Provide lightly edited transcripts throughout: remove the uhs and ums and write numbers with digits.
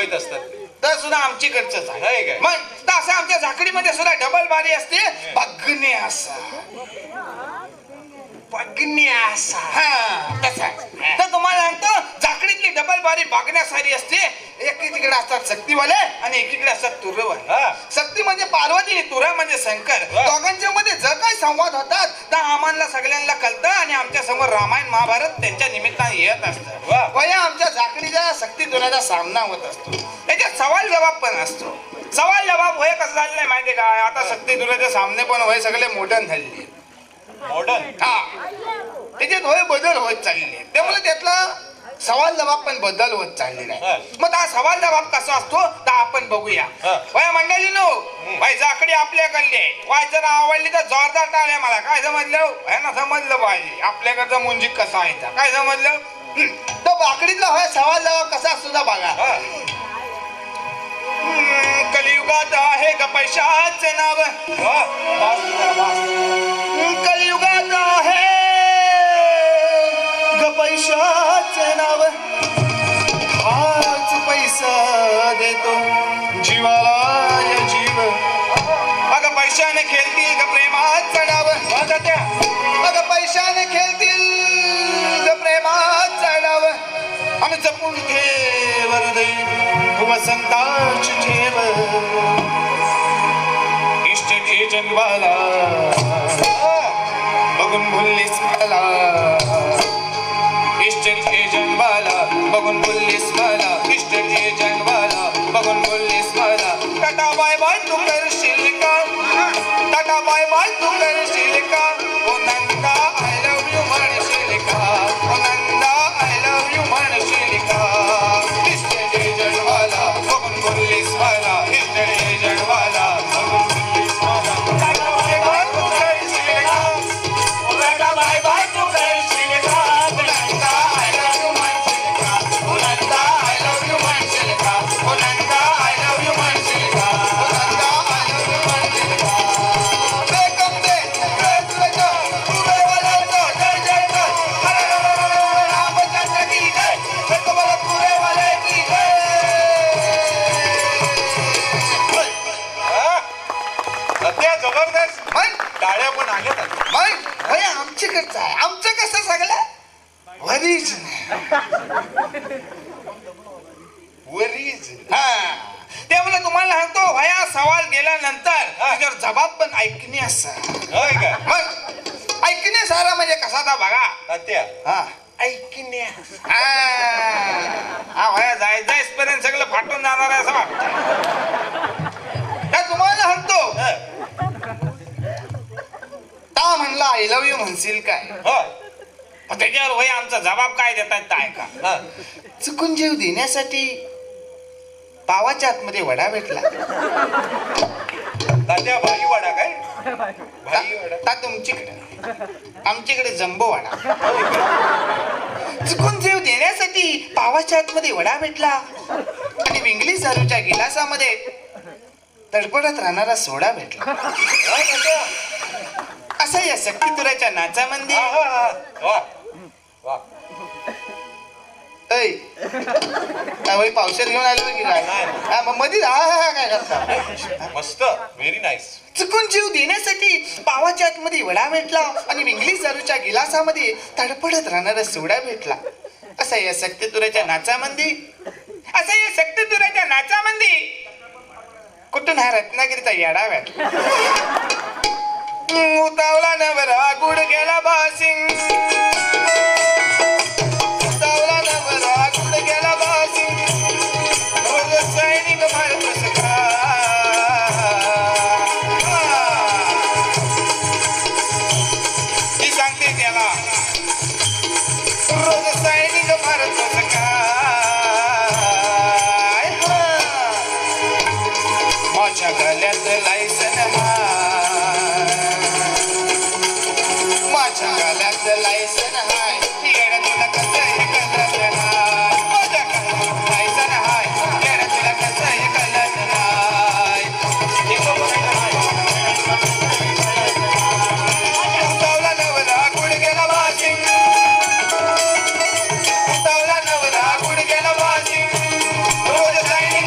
मुंबईत असतात तर सुद्धा आमच्याकडचंच नाही आहे. काय? मग तर असं आमच्या झाकडीमध्ये सुद्धा डबल बारी असते. बघणे असा हा तसा. तर तुम्हाला सांगतो झाकडीतली डबल बारी बघण्यासारी असते. एकीकडे असतात शक्तीवाले आणि एकीकडे असतात तुरवाले. शक्ती म्हणजे पार्वती आणि तुरा म्हणजे शंकर. दोघांच्या मध्ये जर काही संवाद होतात तर आम्हाला सगळ्यांना कळतं आणि आमच्या समोर रामायण महाभारत त्यांच्या निमित्ताने येत असतं. वया आमच्या झाकडीच्या शक्ती तुराचा सामना होत असतो. त्याच्यात सवाल जबाब पण असतो. सवाल जबाब होय कसं झालेलं माहितीये का? आता शक्ती तुराचे सामने पण होय सगळे मॉडर्न झालेले. मॉडर्न हा त्याच्यात होय बदल होत चालले. त्यामुळे त्यातला सवाल जबाब पण बदल होत चाललेला आहे. मग हा सवाल जबाब कसा असतो तर आपण बघूया. वय मंडळी नो भाई जाकडी आपल्याकडली आहे. वाय जर आवडली तर जोरदार टाळ्या. मला काय समजलं है ना? समजलं पाहिजे आपल्याकडचा मुंजी कसा आहे तर काय समजलं. तो बाकडीतला होय सवाल जबाब कसा असतो बघा. कलियुगात आहे का पैशाचे नाव. कलियुगात आहे ग पैशाचे नाव. हाच पैसा देतो जीवाला या जीव. अगं पैशाने खेळतील ग प्रेमाचं डाव. अगं पैशाने खेळतील ग प्रेमाचं डाव. आणि जपून ठेव हृदय वसंताची ठेव. इष्टचे जन्माला बघून भुललीस मला. इष्टचे जन्माला बघून भुललीस मला. इष्टचे जन्माला बघून भुललीस मला. टाटा बाय बाय तू करशील का. टाटा बाय बाय तू करशील का. ओ नंदा आय लव्ह यू म्हणशील का. ओ नंदा आय लव्ह यू म्हणशील का. इष्टचे जन्माला बघून भुललीस मला. इष्टचे जन्माला बघून भुललीस मला. टाटा बाय बाय तू करशील का. ओ टाटा बाय बाय तू करशील का. ओ नंदा आय लव्ह यू म्हणशील का. ओ नंदा आय लव्ह यू म्हणशील का. ओ नंदा आय लव्ह यू म्हणशील का. ओ नंदा आय लव्ह यू म्हणशील का. वेलकम दे वेलकम पुरे वाल्यांचा जय जय जय. हरे रामचंद्र की जय. वेलकम पुरे वाले की जय. सध्या जबरदस्त मग टाळ्या पण आल्या. मग भय आमच्याकडचं आहे. आमचं कसं सगळं वरीच वरीज हा. त्यामुळे तुम्हाला सांगतो भया सवाल गेल्यानंतर त्याच्यावर जबाब पण ऐकणे असा. होय का? मग ऐकणे सारा म्हणजे कसा था बघा. सध्या हा ऐकणे. हा भया जायपर्यंत सगळं फाटून जाणार आहे असं वाटतं. त्या तुम्हाला सांगतो ता म्हणला आय लव्ह यू म्हणशील काय. मग त्याच्यावर वय आमचा जबाब काय देतात काय का. चुकून जीव देण्यासाठी पावाच्या आतमध्ये वडा भेटला. सध्या भाई वाडा काय भाई वाडा. ता तुमच्याकडे आमच्याकडे जम्बो वाडा. चुकून जीव देण्यासाठी पावाच्या आतमध्ये वडा भेटला आणि विंगली दारूच्या गिलासामध्ये तडपडत राहणारा सोडा भेटला. असं या शक्तीतुराच्या नाचामध्ये पावसात घेऊन आलो की काय मध्ये काय करता. मस्त व्हेरी नाईस. चुकून जीव देण्यासाठी पावाच्या आतमध्ये वडा भेटला आणि इंग्लिश दारूच्या गिलासामध्ये तडपडत राहणारा सोडा भेटला. असं या शक्तीतुराच्या नाचामध्ये असं या शक्तीतुराच्या नाचामध्ये कुठून हा रत्नागिरीचा येडा भेटला. उतावला नवरा गुड गेला बासिंग. उतावला नवरा गुड गेला बासिंग. रोज सैनिक भारत सखा. ती सांगते त्याला रोज सैनिक भारत सखा. माझ्या गळ्यात लायसन माझ्या गळ्यात लायसन हाय. येडा तुला कसं हे कळत नाय. माझ्या गळ्यात लायसन हाय. येडा तुला कसं हे कळत नाय. उतावला नवरा गुड गेला बासिंग. उतावला नवरा गुड गेला बासिंग. रोज सैनिक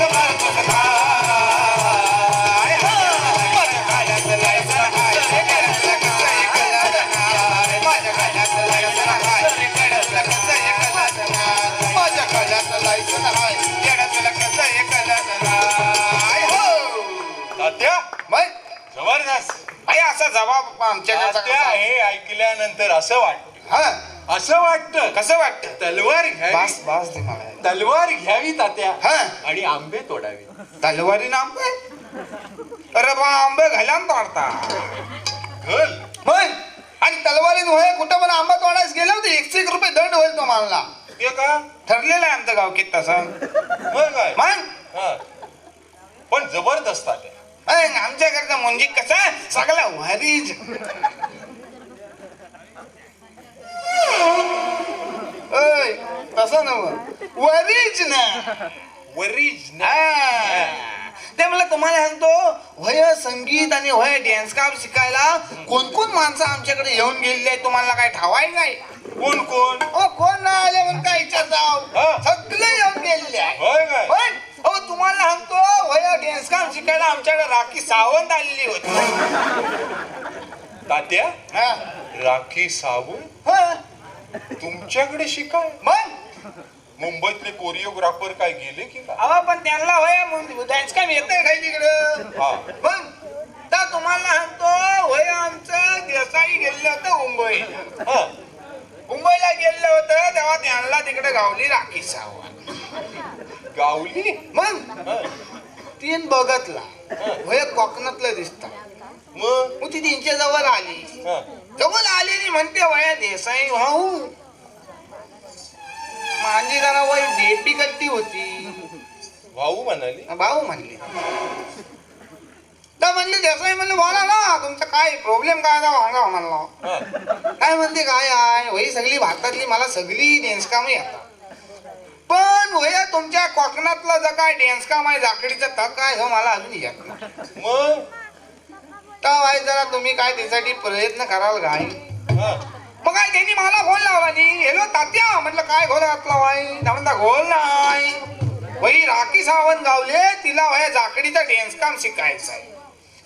जबाब आमच्याकडचा तात्या कसा आहे? हे ऐकल्यानंतर असं वाटतं हा असं वाटतं कसं वाटतं? तलवार बास घ्यावी बास दे मला. तलवार घ्यावी तात्या हा आणि आंबे तोडावे तलवारीनं आंबे? अरे बा आंबे घालान तोडता घल म्हण. आणि तलवारीन होय कुठं पण आंबा तोडायला गेलं होते 101 रुपये दंड होईल तुम्हाला. हे का ठरलेलं आहे आमचं गाव किती तसं होय काय मग हा. पण जबरदस्त तात्या आमच्याकडचं म्हणजे कसं सगळं वारीज. ओय तसं नव वरीज ना वरीज ते मला तुम्हाला सांगतो वय संगीत आणि वय डान्स काम शिकायला कोण कोण माणसं आमच्याकडे येऊन गेलेली आहे तुम्हाला काय ठावाय काय? कोण कोण ओ कोण नाही आले म्हणून काय इच्छा जाव हा. सगळे येऊन गेलेले आहे. होय काय पण हो तुम्हाला सांगतो वय डान्स काम शिकायला आमच्याकडे राखी सावंत आलेली होती. तात्या हा. राखी सावंत हा. तुमच्याकडे शिकाय मग मुंबईतले कोरिओग्राफर काय गेले की काय अहो पण त्यांना वय डान्स काम येतंय काय तिकडं हा मग तर तुम्हाला सांगतो वय आमचं देसाई गेलं होतं मुंबई. हा मुंबईला गेलं होतं तेव्हा त्यांना तिकडे गावली राखी सावंत. गावली मग हा. तीन बघतला वय कोकणातलं दिसत मग ती त्यांच्या जवळ आली हा. जवळ आलेली म्हणते वया देसाई भाऊ माझी जरा वय बेबी करती होती. भाऊ म्हणाली भाऊ म्हणले तर म्हणले देसाई म्हणले बोला ना तुमचं काय प्रॉब्लेम काय सांगा म्हणला. हा. काय म्हणते काय आहे वही सगळी भारतातली मला सगळी डान्स कामं येतात पण वया तुमच्या कोकणातलं जर काय डान्स काम आहे जाकडीचं तर काय हो मला अजून येत नाही. मग तर वाय जरा तुम्ही काय त्यासाठी प्रयत्न कराल काय? हा. मग काय त्यांनी मला फोन लावला नाही हेलो तात्या म्हटलं काय घोल घातला वाय म्हणता घोल नाही वही राखी सावंत गावले तिला वया जाकडीचा डान्स काम शिकायचं आहे.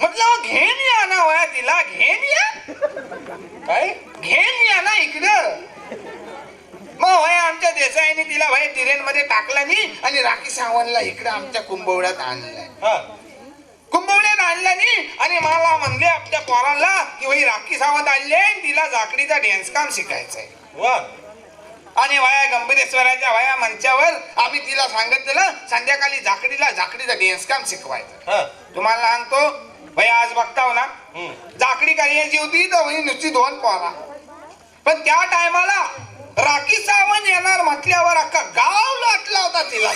म्हटलं घेन या ना वया तिला घेन या काय घेन या ना इकडं. मग वया आमच्या देसाईने तिला वया ट्रेन मध्ये टाकला नाही आणि राखी सावंतला इकडं आमच्या कुंभवड्यात आणलंय. हा कुंभवड्यात आणलं नाही आणि मला म्हणले आपल्या पोराला की वही राखी सावंत आणले तिला जाकडीचा डान्स काम शिकायचंय. वा आणि वया गंभीरेश्वराच्या वया मंचावर आम्ही तिला सांगितलं संध्याकाळी जाकडीचा डान्स काम शिकवायचं. हा तुम्हाला सांगतो वया आज बघताव ना हम्म. जाकडी करायची होती तर वही नुसती 2 पोरा पण त्या टायमाला राखी सावंत येणार म्हटल्यावर अख्खा गाव लाटला होता तिला.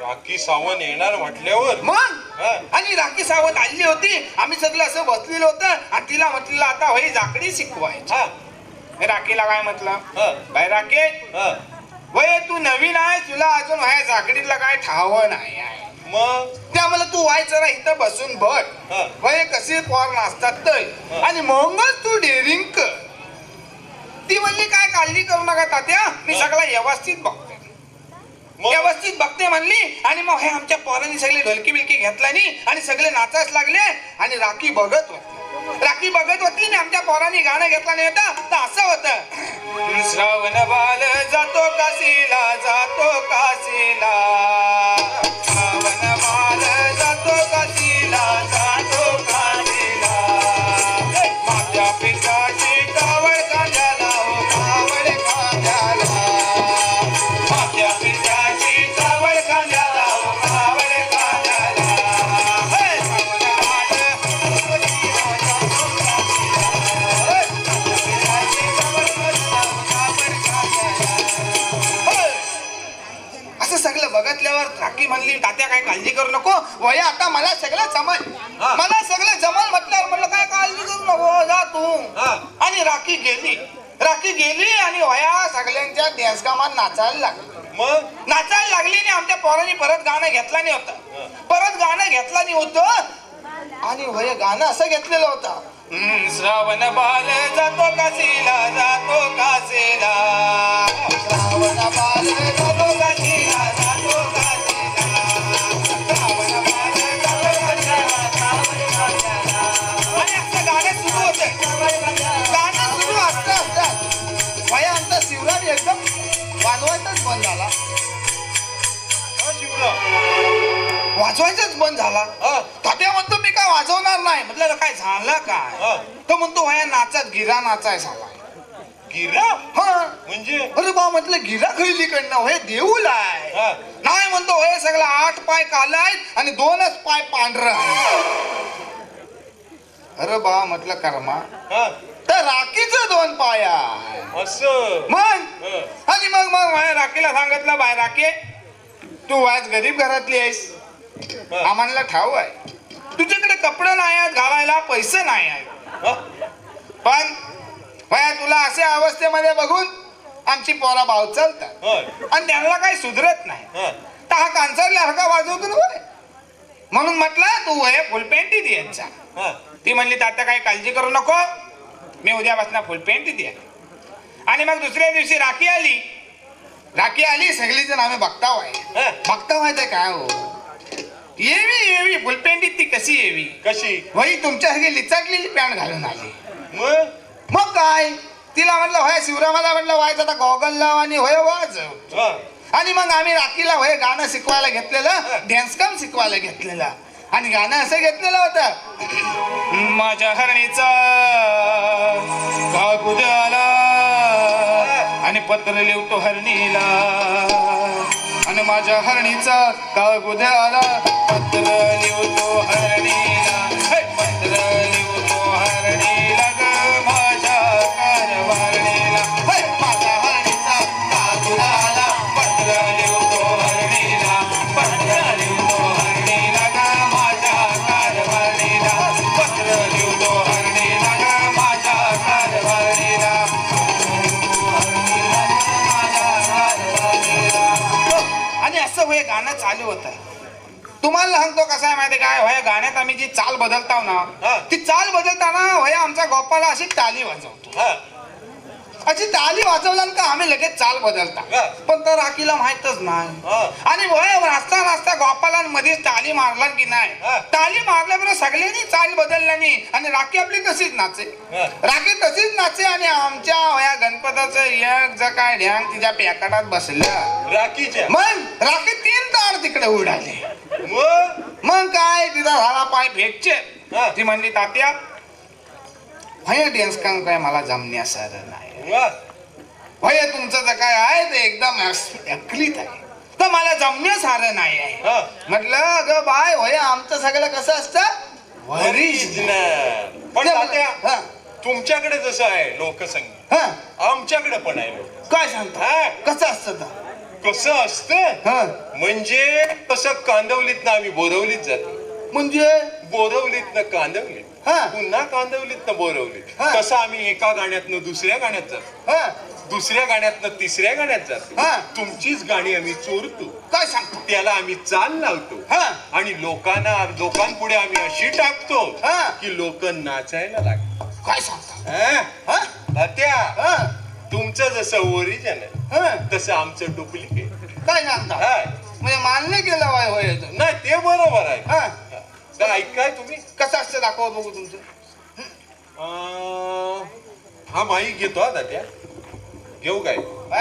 राखी सावंत येणार म्हटल्यावर मग हा. आणि राखी सावंत आली होती आम्ही सगळं असं बसलेलो होतं आणि तिला म्हटलं आता वही जाकडी शिकवायची. हा राखीला काय म्हटलं हा. बाय राखे हा. वय तू नवीन आहे तुला अजून वया जाकडीतला काय ठाव नाही आहे मग त्यामुळे तू वाय जरा इथं बसून बघ हा. वय कसे पोर नाचतात तर हा. आणि मगच तू डेअरिंग कर. ती म्हणली काय काळजी करू नका तात्या मी हा. सगळं व्यवस्थित बघते मग व्यवस्थित बघते म्हणली आणि मग हे आमच्या पोरांनी सगळे ढोलकी बिलकी घेतला नाही आणि सगळे नाचायला लागले आणि राखी बघत होती आणि आमच्या पोरांनी गाणं घेतलं नाही होतं तर असं होतं श्रावण बाल जातो काशीला श्रावण बाल जातो काशीला माझ्या पिताची कावड कांद्याला हो कावड कांद्याला माझ्या पिताची कावड कांद्याला हो कावड कांद्याला असं सगळं बघितल्यावर राखी म्हणली तात्या काय काळजी करू नको वया आता मला सगळं जमल हा. म्हटल्यावर म्हटलं काय काळजी करू नको जा तू. हा. आणि राखी गेली आणि वया सगळ्यांच्या डान्स कामात नाचायला लागली आणि आमच्या पोरांनी परत गाणं घेतला नाही होतं आणि वय गाणं असं घेतलेलं होतं श्रावण बाल जातो काशीला श्रावण बाल जातो काशीला श्रावण बाल जातो काशीला आणि असं गाणं सुरू होतं गाणं सुरू असतं वया आमचा शिवराज एकदम वाजवायचाच बंद झाला. शिवराम वाजवायचंच बंद झाला. तात्या म्हणतो मी काय वाजवणार नाही. म्हटलं काय झालं काय? तो म्हणतो वया नाचात गिरा नाचाय झाला. गिरा हा म्हणजे? अरे बा म्हटलं गिरा खैलीकडनं होय देऊल आहे. नाही म्हणतो होय सगळं 8 पाय काला आहेत आणि 2च पाय पांढरं आहे. अरे बा म्हटलं कर्मा तर राखीचं 2 पाय आहे असं मग. आणि मग मग माझ्या राखीला सांगितलं बाय राखे तू आज गरीब घरातली आहेस आम्हाला ठाऊ आहे तुझ्याकडे कपडे नाही आहेत घालायला पैसे नाही आहेत पण भया तुला अशा अवस्थेमध्ये बघून आमची पोरा भाव चालतात आणि त्यांना काही सुधरत नाही तर हा कांसारला हका वाजवतो ना म्हणून म्हटलं तू वय फुलपेंटी दे यांचा. ती म्हणली तात्या काही काळजी करू नको मी उद्यापासून फुलपेंटी दे. आणि मग दुसऱ्या दिवशी राखी आली सगळी जण आम्ही बघताव आहे काय हो येवी फुलपेंटी ती कशी येवी कशी वही तुमच्या सगळी लिचाटलेली पॅन्ट घालून आली. मग काय तिला म्हटलं होय शिवरामाला म्हटलं व्हायचं आता गॉगल लाव आणि होय वाजव. आणि मग आम्ही राखीला होय गाणं शिकवायला घेतलेलं डॅन्सकम शिकवायला घेतलेलं आणि गाणं असं घेतलेलं होतं माझ्या हरणीचा घागुद आला आणि पत्र लिवतो हरणीला आणि माझ्या हरणीचा घागुद आला पत्र लिवतो हरणीला पत्र लिवतो हरणीला ग माझ्या कारभारणीला माझ्या हरणीचा घागुद आला पत्र लिवतो हरणीला पत्र लिवतो हरणीला ग माझ्या कारभारणीला पत्र लिवतो हरणीला ग माझ्या कारभारणीला. आणि असं होय गाणं चालू होत. तुम्हाला सांगतो कसं आहे माहिती काय होय गाण्यात आम्ही जी चाल बदलताव ना ती चाल बदलताना होय आमच्या गोपाला अशी टाली वाजवतो अशी टाली वाजवल्यानंतर आम्ही लगेच चाल बदलता पण तर राखीला माहितच नाही. आणि होय नाचता नाचता गोपाला मध्येच टाली मारला की नाही टाली मारल्याबरोबर सगळ्यांनी चाल बदलल्यानी आणि राखी आपली तशीच नाचे आणि आमच्या होया गणपताचं एक ज काय ढ्यांग तिच्या पॅकेटात बसलं राखीच्या. मग राखी 3 तार तिकडे उडाले. मग काय तिचा झाला पाय फ्रॅक्चर. ती म्हणली तात्या भय डान्स काम काय मला जमण्यासारखं नाही भय तुमचं जर काय आहे ते एकदम अकलीत आहे तर मला जमण्यासारखं नाही आहे. म्हटलं अगं बाय होय आमचं सगळं कसं असतं ओरिजिनल. पण तात्या तुमच्याकडे जसं आहे लोकसंगीत आमच्याकडे पण आहे लोक. काय सांगता कसं असतं कसं असतं म्हणजे तसं कांदवलीत ना आम्ही बोरवलीत जातो म्हणजे बोरवलीत कांदवलीत पुन्हा कांदवलीत बोरवलीत तसं आम्ही एका गाण्यातनं दुसऱ्या गाण्यात जातो दुसऱ्या गाण्यातनं तिसऱ्या गाण्यात जातो. तुमचीच गाणी आम्ही चोरतो काय सांगतो त्याला आम्ही चाल लावतो आणि लोकांपुढे आम्ही अशी टाकतो की लोक नाचायला लागतात. काय सांगता त्या तुमचं जसं ओरिजिनल आहे तसं आमचं डुप्लिकेट. काय सांगता म्हणजे मान्य केलं होय नाही ते बरोबर आहे. तर ऐकाय तुम्ही कसं असतं दाखवा बघू तुमचं. हा माईक घेतो हा तात्या घेऊ काय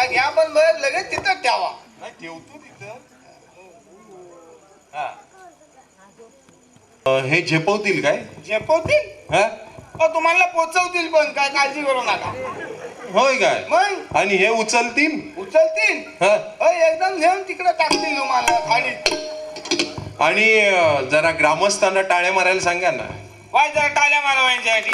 घ्या पण बरं लगेच तिथं ठेवा. नाही ठेवतो तिथं. हे झेपवतील काय झेपवतील तुम्हाला पोचवतील पण काय काळजी करू नका. होय काय मग आणि हे उचलतील एकदम घेऊन तिकडे टाकतील तुम्हाला खाली. आणि जरा ग्रामस्थांना टाळ्या मारायला सांगा ना. जरा टाळ्या मारवायच्यासाठी.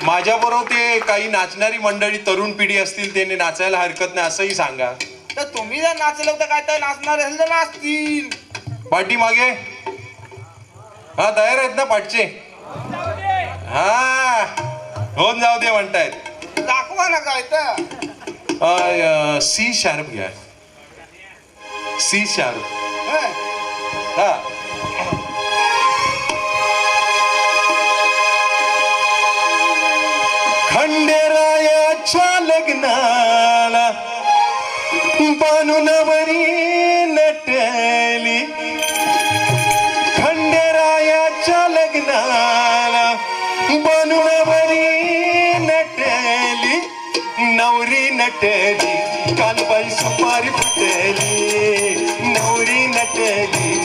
माझ्या बरोबर ते काही नाचणारी मंडळी तरुण पिढी असतील त्याने नाचायला हरकत नाही असंही सांगा. तर तुम्ही जर नाचलं तर काय तर नाचणार असेल तर नाचतील. पाठी मागे तयार आहेत ना पाठचे होऊन जाऊ दे म्हणतायत. दाखवा ना काय तर सी शार्प घ्या सी शार्प. खंडेरायाच्या लग्नाला बानुनवरी नटली खंडेरायाच्या लग्नाला बानुनवरी नटली नवरी नटली कालबाई सुपारी फुटली नवरी नटली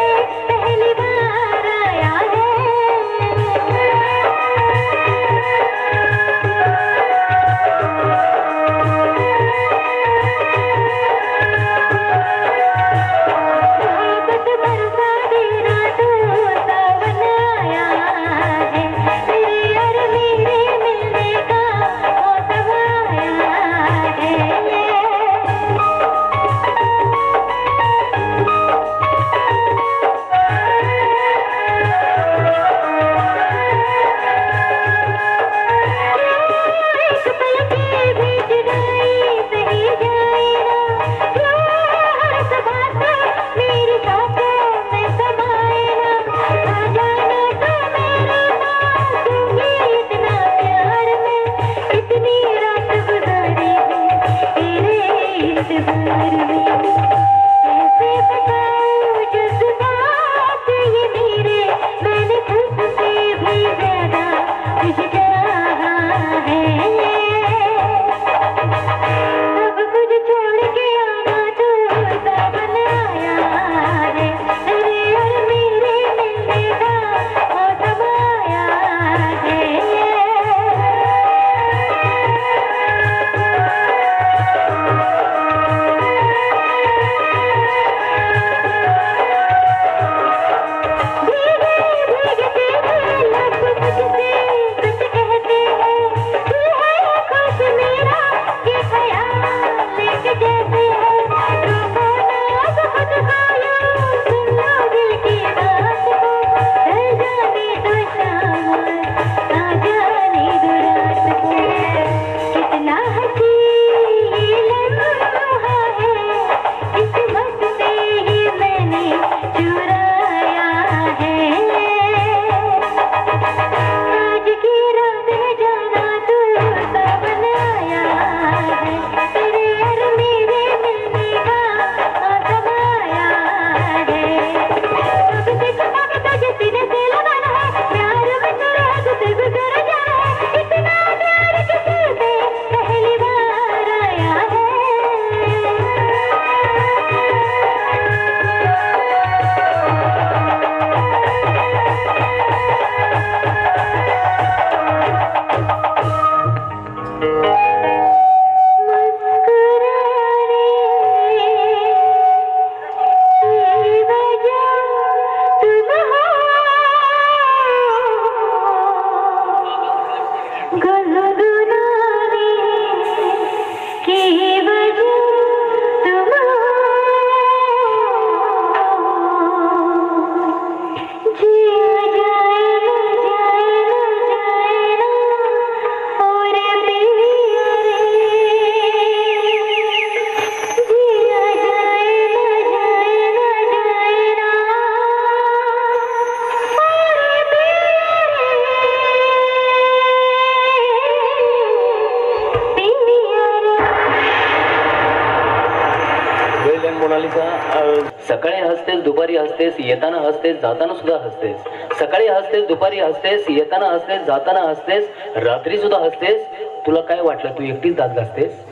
सकाळी हसतेस, दुपारी हसतेस, येताना हसतेस, जाताना सुद्धा हसतेस. सकाळी हसतेस, दुपारी हसतेस, येताना हसतेस, जाताना हसतेस, रात्री सुद्धा हसतेस. तुला काय वाटलं तू एकटीच दात घासतेस?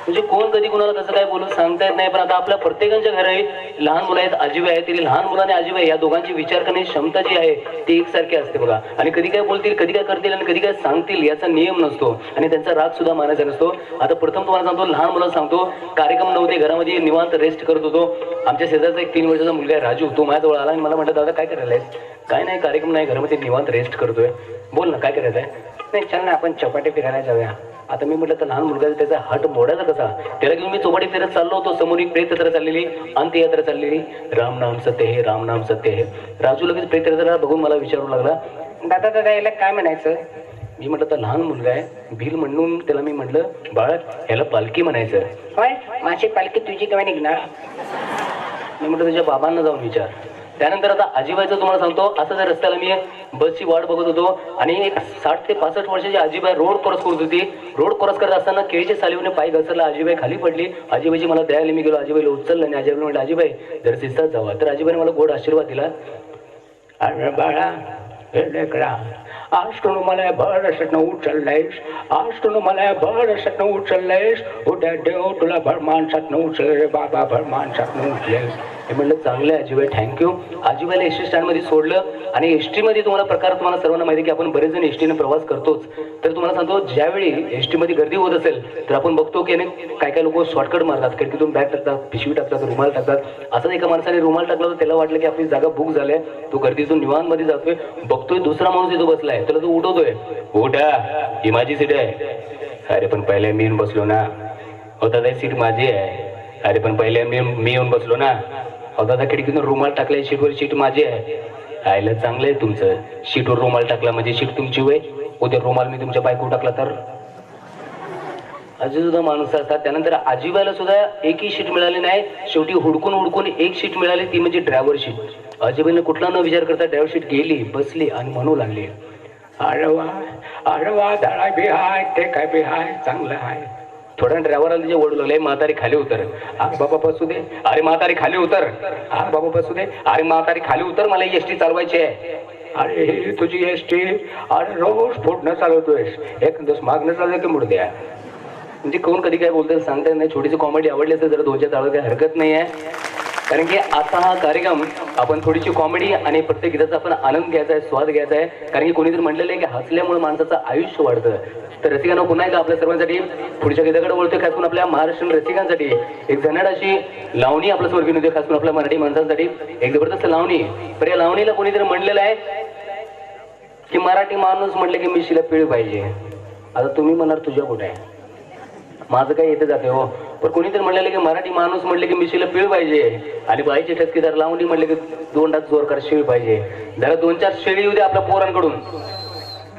म्हणजे कोण कधी कोणाला कसं काय बोलून सांगता येत नाही. पण आता आपल्या प्रत्येकाच्या घरी लहान मुलं आहेत, आजीबाई आहेत. तरी लहान मुलाने आजीबाई या दोघांची विचार करण्याची क्षमता जी आहे ती एकसारखी असते बघा. आणि कधी काय बोलतील, कधी काय करतील आणि कधी काय सांगतील याचा नियम नसतो आणि त्यांचा राग सुद्धा मानायचा नसतो. आता प्रथम तुम्हाला सांगतो, लहान मुलांना सांगतो, कार्यक्रम नव्हते, घरामध्ये निवांत रेस्ट करत होतो. आमच्या शेजारचा एक 3 वर्षाचा मुलगा आहे राजू, तो माझ्याजवळ आला आणि मला म्हटलं, दादा काय करायला आहेस? काय नाही, कार्यक्रम नाही, घरामध्ये निवांत रेस्ट करतोय. बोल ना काय करायचं आहे? नाही चल ना आपण चपाटी फिरायला जाऊया. आता मी म्हटलं तर लहान मुलगा त्याचा हट मोडायचा कसा? त्याला घेऊन मी चौपाटी फिरत चाललो होतो. समोर एक प्रेत यात्रा चाललेली, अंत्ययात्रा चाललेली. राम नाम सत्य हे, राम नाम सत्य हे. राजू लगेच प्रेत यात्रा बघून मला विचारू लागला, दादा दादा याला काय म्हणायचं? मी म्हटलं तर लहान मुलगा आहे, भील म्हणून त्याला मी म्हटलं, बाळा याला पालखी म्हणायचं. होय माझी पालखी तुझी केव्हा निघणार? मी म्हटलं तुझ्या बाबांना जाऊन विचार. त्यानंतर आता आजीबाईचं तुम्हाला सांगतो, असं जर रस्त्याला मी बसची वाट बघत होतो आणि एक 60 ते 65 वर्षाची आजीबाई रोड क्रॉस करत होती. रोड क्रॉस करत असताना केळीच्या सालीवरून पाय घसरला, आजीबाई खाली पडली. आजीबाईची मला द्यायला मी गेलो, आजीबाईला उचललं आणि आजीबाई म्हटलं, आजीबाई जर शिस्तात जावा. तर आजीबाईने मला गोड आशीर्वाद दिला. अरे बाळा लेकरा, आज तू मला भरसटनं उचललंयस, आज तू मला भरसटनं उचललंयस, उद्या देव तुला भर माणसातनं उचल रे बाबा, भर माणसातनं उचलेस. हे म्हणलं चांगलं आहे आजीबाई, थँक्यू. आजीबाईला एस टी स्टँडमध्ये सोडलं आणि एस टीमध्ये तुम्हाला प्रकार तुम्हाला सर्वांना माहिती की आपण बरेच जण एस टीने प्रवास करतोच. तर तुम्हाला सांगतो, ज्यावेळी एस टीमध्ये गर्दी होत असेल तर आपण बघतो की काय काय लोक शॉर्टकट मारतात, खिडकीतून बॅग टाकतात, पिशवी टाकतात, रुमाल टाकतात. असंच एका माणसाने रुमाल टाकला तर त्याला वाटलं की आपली जागा बुक झाली, तो गर्दीतून निवांतमध्ये जातोय, बघतोय दुसरा माणूस इथं बसलाय, त्याला तो उठवतोय, उठा ही माझी सीट आहे. अरे पण पहिले मी येऊन बसलो ना. होता ते सीट माझी आहे. अरे पण पहिले मी येऊन बसलो ना. होता त्या खिडकीतून रुमाल टाकलाय, सीटवर सीट माझी आहे. आयला चांगलं आहे तुमचं, सीटवर रुमाल टाकला म्हणजे सीट तुमची वय, उद्या रुमाल मी तुमच्या बायको टाकला तर? अशी सुद्धा माणसं असतात. त्यानंतर आजीबाईला सुद्धा एकही सीट मिळाली नाही. शेवटी हुडकून हुडकून एक सीट मिळाली, ती म्हणजे ड्रायव्हर सीट. आजीबाईने कुठला न विचार करता ड्रायव्हर सीट गेली, बसली आणि म्हणू लागली, अरे वा धडा बी हाय, ते काय बी हाय, चांगलं हाय. थोड्या ड्रायव्हरला तिचे ओढू लागले, म्हातारी खाली उतर. आग बाबा बसू दे. अरे म्हातारी खाली उतर. आग बाबा बसू दे. अरे म्हातारी खाली उतर, मला एस टी चालवायची आहे. अरे ही तुझी एस टी, अरे रोज फोडणं चालवतोयस, एक दिवस मागणं चालवं की मुडद्या. म्हणजे कोण कधी काय बोलतं सांगता नाही. छोटीशी कॉमेडी आवडली असेल जरा 2 चाळं काही हरकत नाही आहे. कारण की आता हा कार्यक्रम आपण थोडीशी कॉमेडी आणि प्रत्येक गीताचा आपण आनंद घ्यायचा आहे, स्वाद घ्यायचा आहे. कारण की कोणीतरी म्हटलेलं आहे की हसल्यामुळे माणसाचं आयुष्य वाढतं. तर रसिकांना पुन्हा एकदा आपल्या सर्वांसाठी पुढच्या गीताकडे वळतोय, खास करून आपल्या महाराष्ट्रीयन रसिकांसाठी एक झनाड अशी लावणी आपल्या समोर घेऊन येते, खास करून आपल्या मराठी माणसांसाठी एक जबरदस्त लावणी. पण या लावणीला कोणीतरी म्हणलेलं आहे की मराठी माणूस म्हटलं की मिशीला पीळ पाहिजे. आता तुम्ही म्हणाल तुझ्या कुठे आहे, माझं काय येते जाते हो. पण कोणीतरी म्हणलेलं की मराठी माणूस म्हटलं की मिशीला पीळ पाहिजे आणि बाईचे ठसकेदार लावणी म्हटले की 2 डास जोरकार शेळी पाहिजे. जरा 2-4 शेळी येऊ दे आपल्या पोरांकडून,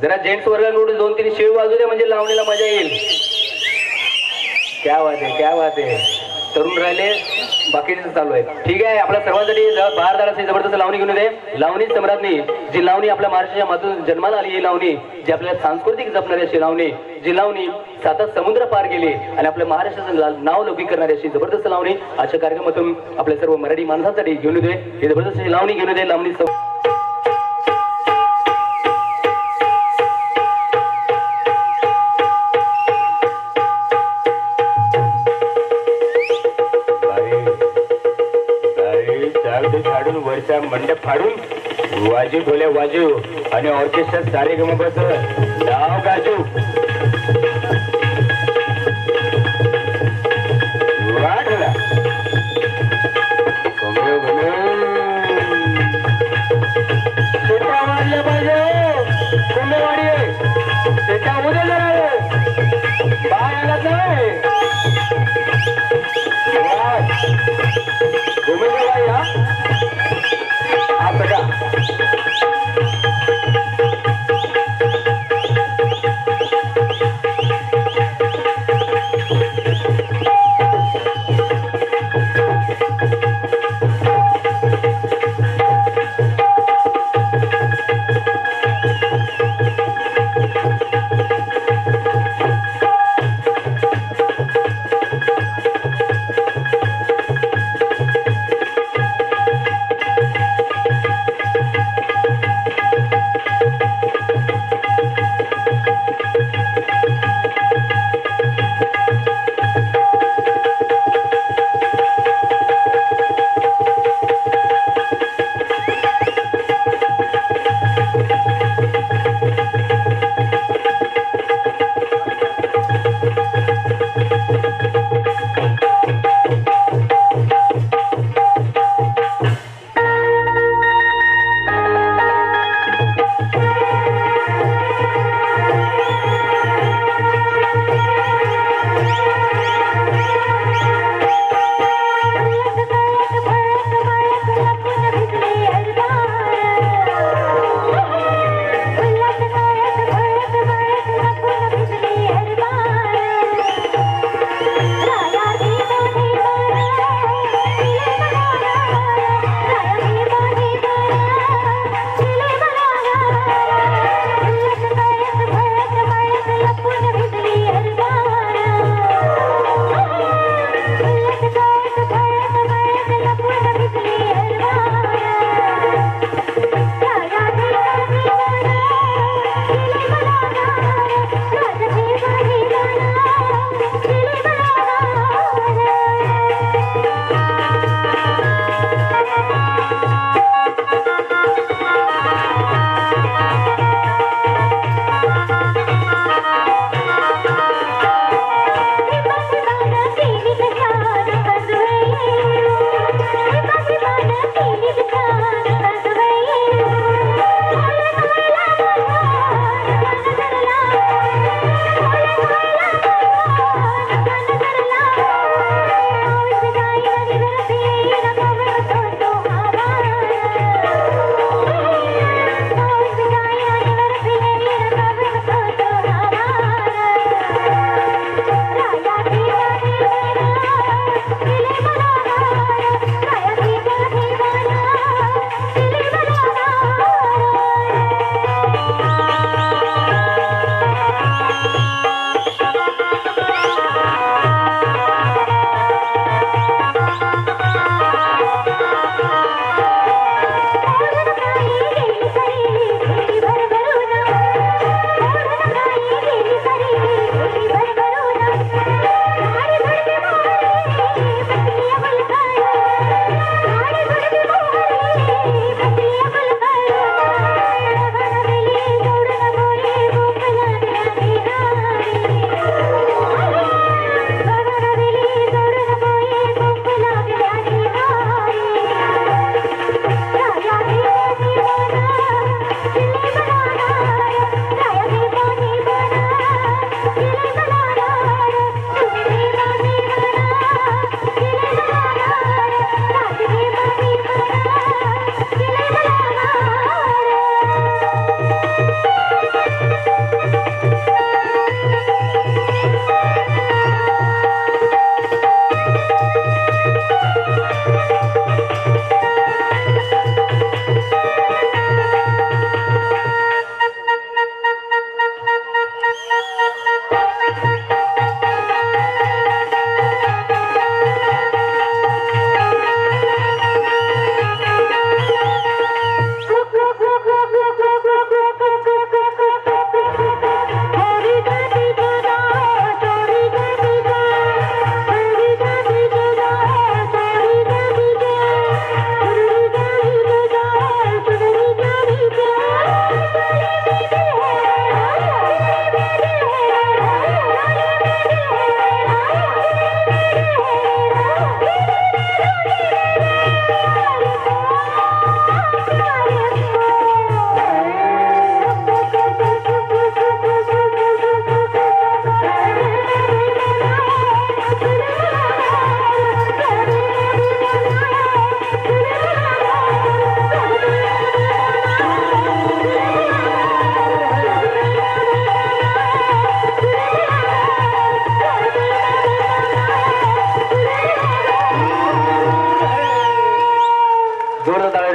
जरा जेंट्स वर्गाकडून 2-3 शेळी वाजू दे, म्हणजे लावणीला मजा येईल. क्या बात आहे, क्या बात आहे. तरुण राहिले, बाकीचे चालू आहे. ठीक आहे, आपल्या सर्वांसाठी बाहेर असे जबरदस्त लावणी घेऊन येते. लावणी सम्राज्ञी, जी लावणी आपल्या महाराष्ट्राच्या मातून जन्माला आली, ही लावणी जी आपल्याला सांस्कृतिक जपणारी अशी लावणी, जी लावणी 7 समुद्र पार गेली आणि आपल्या महाराष्ट्राचं नाव लौकिक करणारी अशी जबरदस्त लावणी अशा कार्यक्रमातून आपल्या सर्व मराठी माणसांसाठी घेऊन येते. ही जबरदस्त लावणी घेऊन येते. लावणी झाडून वरच्या मंडप फाडून वाजू ढोल्या वाजू आणि ऑर्केस्ट्रा सारे गमबस नाव गाजू. वाढला शेटा वाढल्या पाहिजे, कुंभवाडी शेटा उद्या जरा बाय आला नाही घुमेला या आता का.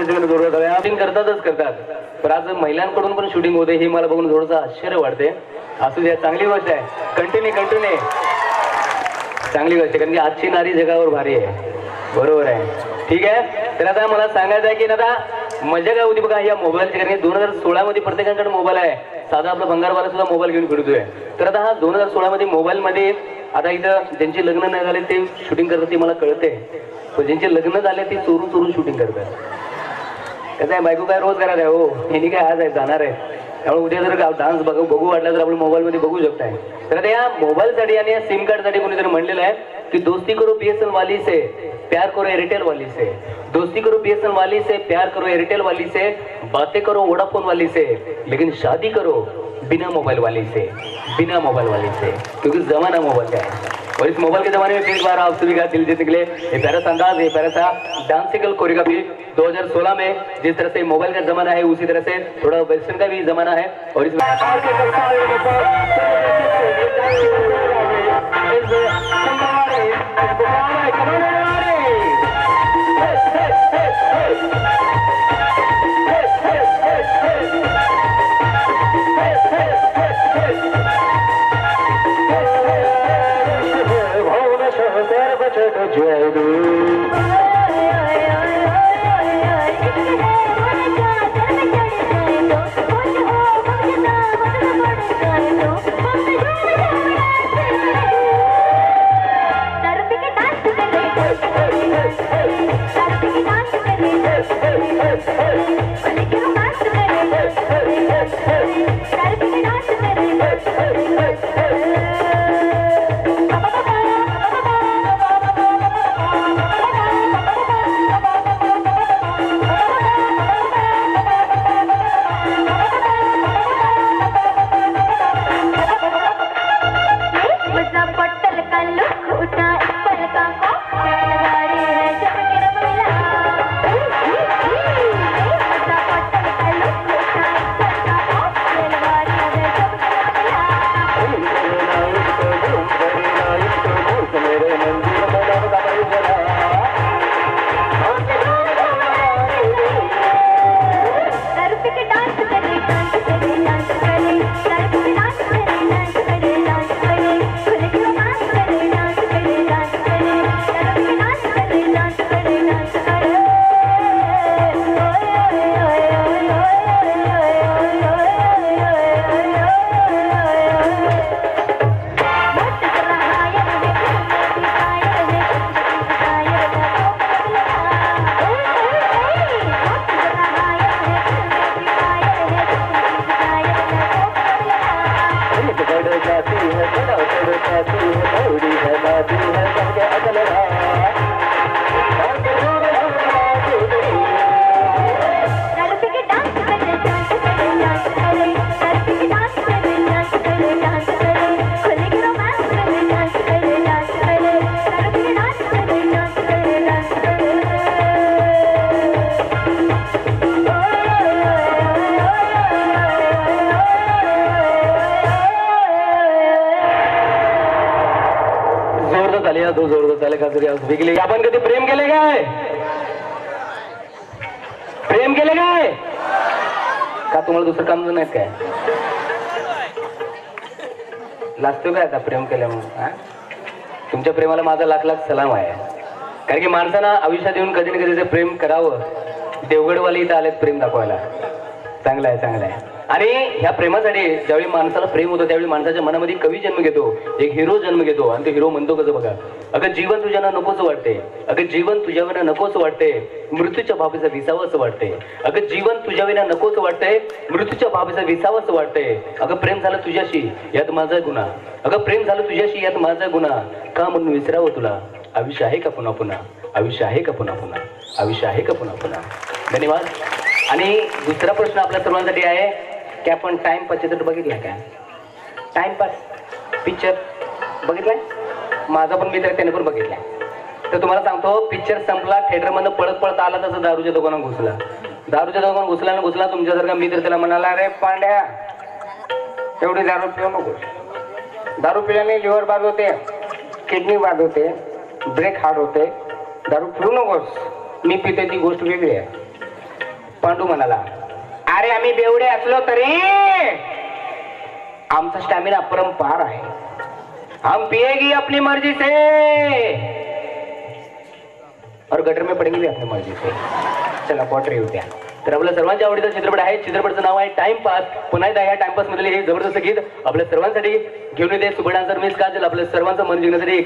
शूटिंग करतात पण आज महिलांकडून पण शूटिंग होते हे मला बघून थोडंसं आश्चर्य वाटते. असू द्या, चांगली गोष्ट आहे. कंटिन्यू चांगली गोष्ट आहे, कारण की आजची नारी जगावर भारी आहे. बरोबर आहे, ठीक आहे. तर आता मला सांगायचं आहे की आता मजा काय होती बघा या मोबाईलची, कारण की 2016 मध्ये प्रत्येकाकडे मोबाईल आहे. साधा आपला भंगारवाला सुद्धा मोबाईल घेऊन फिरतोय. तर आता हा 2016 मध्ये मोबाईल मध्ये आता इथं ज्यांची लग्न नाही झाले ते शूटिंग करतात ते मला कळते, पण ज्यांचे लग्न झाले ते चोरून शूटिंग करतात. कसं आहे, बायको काय रोज करत आहे हो, हे काय आज आहे जाणार आहे. त्यामुळे उद्या जर डान्स बघू वाटला तर आपण मोबाईल मध्ये बघू शकताय. तर आता या मोबाईलसाठी आणि या सिम कार्ड साठी कोणीतरी म्हणलेलं आहे की दोस्ती करो बीएसएनएल वाली से, प्यार करो एयरटेल वाली से. दोस्ती करो बीएसएनएल वाली से, प्यार करो एयरटेल वाली से, बातें करो वोडाफोन वाली से, लेकिन शादी करो बिना मोबाइल वाली से, क्योंकि जमाना मोबाइल का है. और इस मोबाइल के जमाने में फिर बार आप सभी का दिल जीतने के लिए ये प्यारा सा अंदाज, ये प्यारा सा डांसिकल कोरियोग्राफी 2016 में जिस तरह से मोबाइल का जमाना है उसी तरह से थोड़ा वेस्टर्न का भी जमाना है. और इसमें आपण कधी प्रेम केले काय का तुम्हाला दुसरं काम नाही काय लागतो काय आता प्रेम केल्यामुळे. तुमच्या प्रेमाला माझा लाख लाख सलाम आहे, कारण की माणसानं आयुष्यात येऊन कधी ना कधी ते प्रेम करावं. देवगडवाले इथं आलेत प्रेम दाखवायला. चांगलं आहे. आणि ह्या प्रेमासाठी ज्यावेळी माणसाला प्रेम होतं त्यावेळी माणसाच्या मनामध्ये कवी जन्म घेतो, एक हिरो जन्म घेतो. आणि तो हिरो म्हणतो कसं बघा, अगं जीवन तुझ्याना नकोच वाटते, अगं जीवन तुझ्याविना नकोच वाटते, मृत्यूच्या भाबीचा विसावं असं वाटते. अगं जीवन तुझ्याविना नकोच वाटते, मृत्यूच्या भाबीचा विसावं असं वाटते. अगं प्रेम झालं तुझ्याशी यात माझा गुन्हा, अगं प्रेम झालं तुझ्याशी यात माझा गुन्हा, का म्हणून विसरावं तुला, आयुष्य आहे का पुन्हा, आयुष्य आहे का पुन्हा, आयुष्य आहे का पुन्हा. धन्यवाद. आणि दुसरा प्रश्न आपल्या सर्वांसाठी आहे की आपण टाइमपास चित्रपट बघितलाय का? टाइमपास पिक्चर बघितलाय? माझा पण मित्र त्याने पण बघितलाय. तर तुम्हाला सांगतो, पिक्चर संपला, थिएटरमधनं पळत आला तसं दारूच्या दुकानात घुसला. तुमच्यासारखा मित्र त्याला म्हणाला, अरे पांड्या तेवढी दारू पिऊ नको, दारू पिल्याने लिव्हर बाद होते, किडनी बाद होते, ब्रेक हार्ड होते, दारू पिऊ नकोस. मी पिते ती गोष्ट वेगळी आहे. पांडू म्हणाला, अरे आम्ही बेवडे असलो तरी आमचा स्टॅमिना अपरंपार आहे. हम पिएगी अपनी मर्जी से और गटर में पडेंगे भी अपनी मर्जी से. चला क्वार्टर येऊ द्या. तर आपल्या सर्वांच्या आवडीचा चित्रपट आहे. चित्रपटाचं नाव आहे टाइमपास. पुन्हा एकदा या टाइमपास मधले हे जबरदस्त गीत आपल्या सर्वांसाठी घेऊन येते सुपर डान्सर मिस काजल. आपल्या सर्वांचं मन जिंकण्यासाठी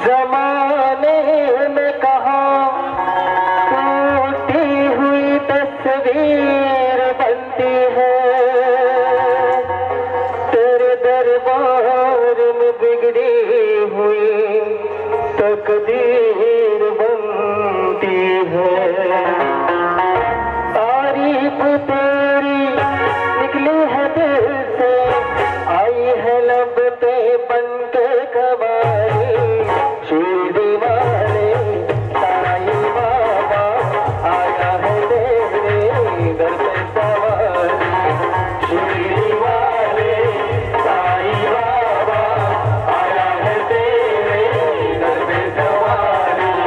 जमाने में कहा टूटी हुई तस्वीर बनती है, तेरे दरबार में बिगड़ी हुई तकदीर बनती है। तारीफ तेरी निकली है दिल से, आई है लब पे बन के कवाली। शिरडी वाले साईं बाबा आया है तेरे दर पे सवारी। शिरडी वाले साईं बाबा आया है तेरे दर पे सवारी।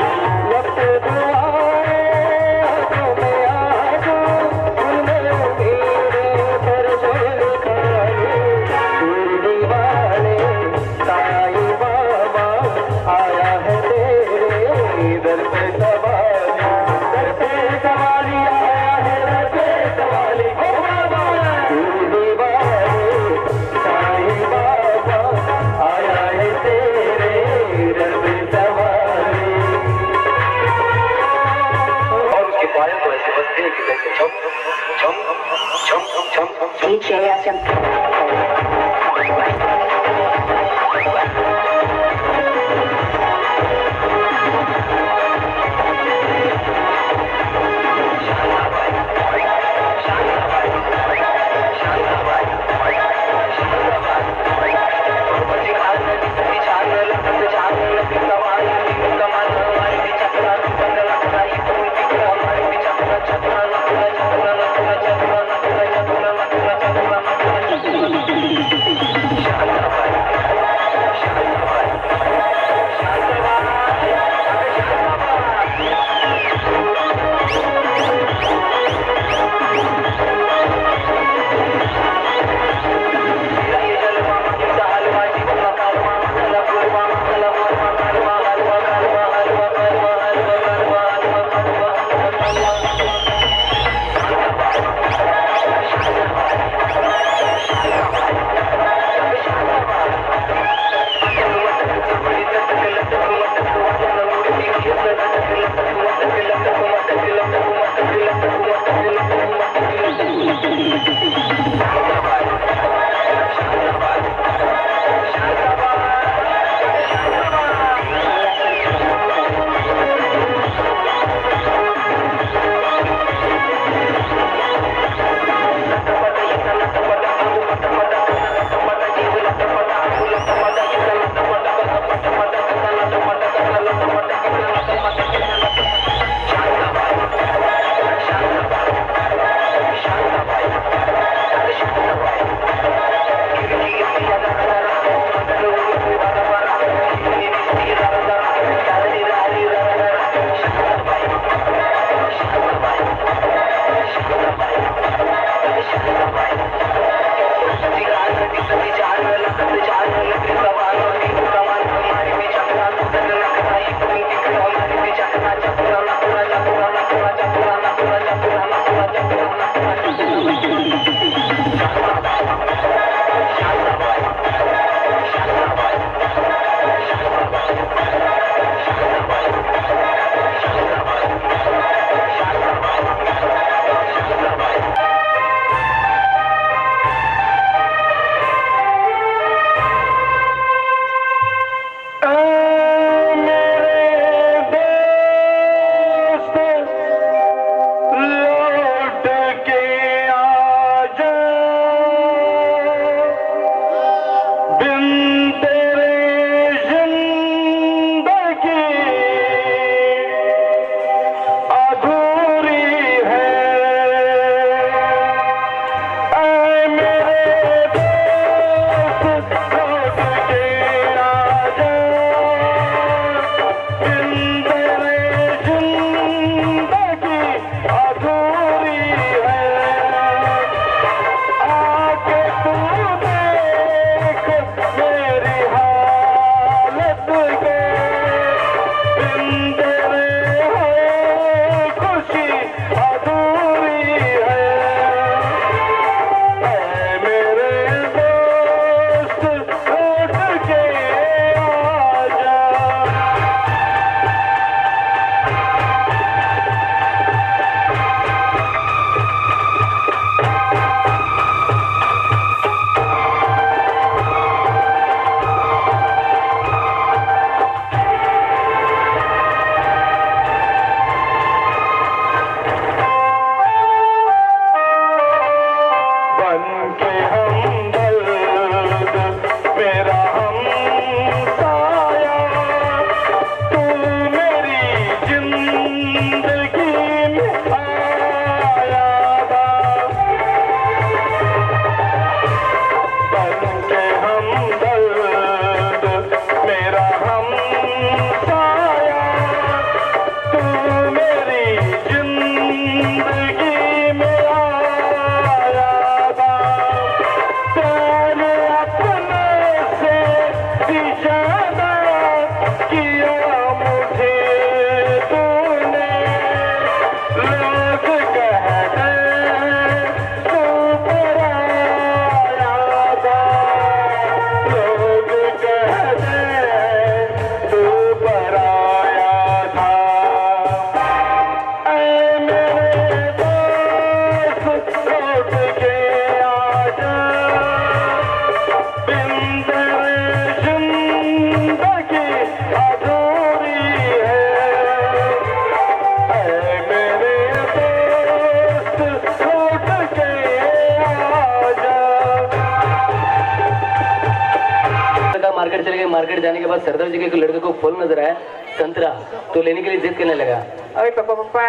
मार्केट जाने के बाद सरदार जी के एक लड़के को फल नजर आया, संतरा, तो लेने के लिए जिद करने लगा। अरे पापा पापा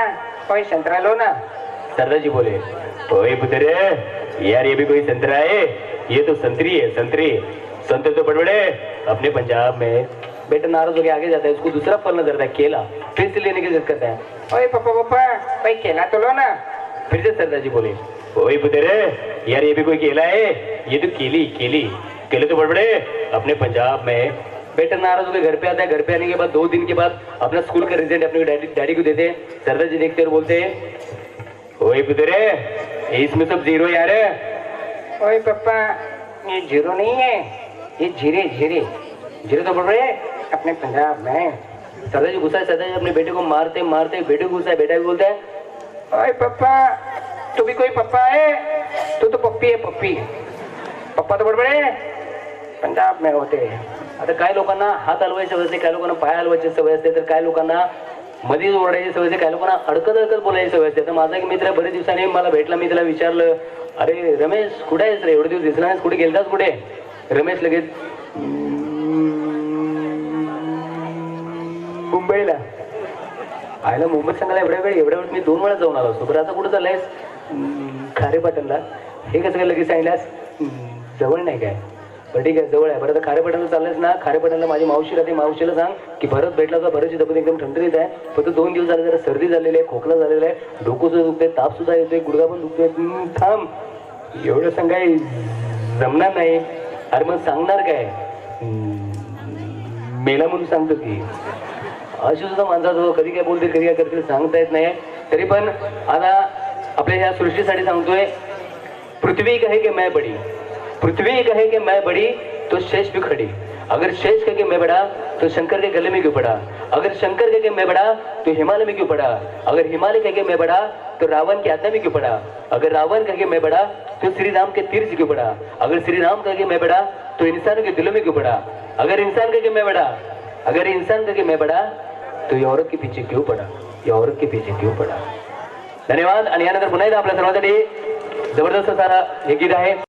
कोई संतरा लो ना। सरदार जी बोले, ओए पुत्र यार ये भी कोई संतरा है, ये तो संतरी है, संतरी। संतरे तो बड़े बड़े अपने पंजाब में। बेटा नाराज होकर आगे जाता है, उसको दूसरा फल नजर आता है, केला, फिर से लेने की जिद करता है। ओए पापा पापा भाई केला तो लो ना। फिर से सरदार जी बोले, ओए पुत्र यार ये भी कोई केला है, ये तो केली, केली, केले तो बड़े बड़े अपने पंजाब में। बेटा नाराज होकर घर पे आता है, घर पे आने के बाद 2 दिन के बाद अपना स्कूल का रिजल्ट अपने डैडी को देते हैं। सरदार जी देखते और बोलते हैं, ओए पुत्र इसमें सब जीरो यार। ओए पापा ये जीरो नहीं है, ये जीरे, जीरे, जीरे तो बड़े बड़े अपने पंजाब में। सरदार जी गुस्सा है, सरदार जी अपने बेटे को मारते मारते बेटे को गुस्सा है, बेटा भी बोलता है, ओए पापा तू भी कोई पप्पा है, तू तो पप्पी है, पप्पी। पप्पा तो बड़े बड़े पंजाब में होते हैं। आता काही लोकांना हात हलवायची सवय असते, काही लोकांना पाय हलवायची सवय असते, तर काही लोकांना मध्येच ओरडायची सवय असते, काही लोकांना अडकत अडकत बोलायची सवय असते। तर माझा एक मित्र बरेच दिवसांनी मला भेटला, मी त्याला विचारलं, अरे रमेश कुठे आहेस रे, एवढे दिवस दिसला नाहीस, कुठे गेलतास कुठे? रमेश लगेच मुंबईला. आयला मुंबईत सांगायला एवढ्या वेळ मी 2 वेळा जाऊन आलो असतो. बरं आता कुठं चाललायस? खारेपाटणला. हे कसं काय लगेच सांगितल्यास? जवळ नाही काय? बरं ठीक आहे जवळ आहे. बरं आता खारेपाटणला चाललायस ना, खारेपाटणला माझी मावशी राहते, मावशीला सांग की भरत भेटला तर भरतची तब्येत एकदम ठणठणीत आहे, फक्त 2 दिवस झाले जरा सर्दी झालेली आहे, खोकला झालेला आहे, डोकं सुद्धा दुखते, ताप सुद्धा येतोय, गुडघा पण दुखतोय. थांब एवढं सांगाय जमणार नाही. अरे मग सांगणार काय? मेला म्हणून सांगतो की. अशी सुद्धा माणसाचं कधी काय बोलते कधी काय करतील सांगता येत नाही. तरी पण आता आपल्या ह्या सृष्टीसाठी सांगतोय, पृथ्वी कहे कि मैं बड़ी, पृथ्वी कहे कि मैं बड़ी तो शेष भी खड़ी. अगर शेष कहे कि मैं बड़ा तो शंकर के गले में क्यों पड़ा? अगर शंकर कहे कि मैं बड़ा तो हिमालय में क्यों पड़ा? अगर हिमालय कहे कि मैं बड़ा तो रावण की आत्मा में क्यों पड़ा? अगर रावण कहे कि मैं बड़ा तो श्री राम के तीर से क्यों पड़ा? अगर श्री राम कहे कि मैं बड़ा तो इंसानों के दिलों में क्यों पड़ा? अगर इंसान कहे कि मैं बड़ा, अगर इंसान कहे कि मैं बड़ा तो ये औरत के पीछे क्यों पड़ा? ये औरत के पीछे क्यों पड़ा? धन्यवाद. आणि यानंतर पुन्हा एकदा आपल्या सर्वांसाठी जबरदस्त सारा हे गीत आहे.